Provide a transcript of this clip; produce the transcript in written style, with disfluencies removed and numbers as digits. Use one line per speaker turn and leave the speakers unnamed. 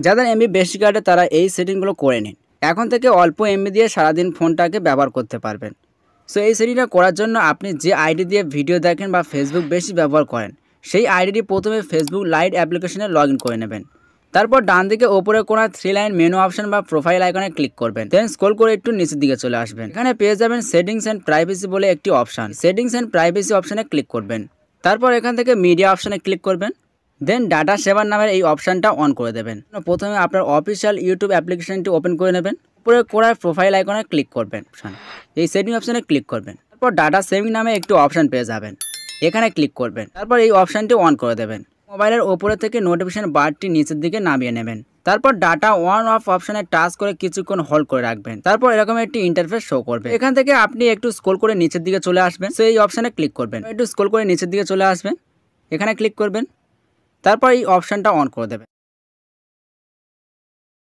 যাদের এমবি বেশি কাটে তারা এই সেটিংগুলো করে নিন। এখন থেকে অল্প এমবি দিয়ে সারাদিন ফোনটাকে ব্যবহার করতে পারবেন। সো এই সেটিংটা করার জন্য আপনি যে আইডি দিয়ে ভিডিও দেখেন বা ফেসবুক বেশি ব্যবহার করেন সেই আইডিটি প্রথমে ফেসবুক লাইট অ্যাপ্লিকেশনে লগ ইন করে নেবেন। তারপর ডান দিকে ওপরে কোণা 3 লাইন মেনু অপশন বা প্রোফাইল আইকনে ক্লিক করবেন। দেন স্ক্রল করে একটু নিচের দিকে চলে আসবেন। এখানে পেয়ে যাবেন সেটিংস এন্ড প্রাইভেসি বলে একটি অপশন। সেটিংস এন্ড প্রাইভেসি অপশনে ক্লিক করবেন। তারপর এখান থেকে মিডিয়া অপশনে ক্লিক করবেন। দেন ডাটা সেভার নামের এই অপশনটা অন করে দেবেন। প্রথমে আপনার অফিসিয়াল ইউটিউব অ্যাপ্লিকেশনটি ওপেন করে নেবেন। উপরে কোণার প্রোফাইল আইকনে ক্লিক করবেন। এই সেটিং অপশনে ক্লিক করবেন। তারপর ডাটা সেভিং নামে একটি অপশন পেয়ে যাবেন, এখানে ক্লিক করবেন। তারপর এই অপশনটি অন করে দেবেন। মোবাইলের ওপরে থেকে নোটিফিকেশন বারটি নিচের দিকে নামিয়ে নেবেন। তারপর ডাটা অন অফ অপশনে টাচ করে কিছুক্ষণ হোল্ড করে রাখবেন। তারপর এরকম একটি ইন্টারফেস শো করবে। এখান থেকে আপনি একটু স্ক্রল করে নিচের দিকে চলে আসবেন। সো এই অপশনে ক্লিক করবেন। একটু স্ক্রল করে নিচের দিকে চলে আসবেন, এখানে ক্লিক করবেন। তারপর এই অপশনটা অন করে দেবেন।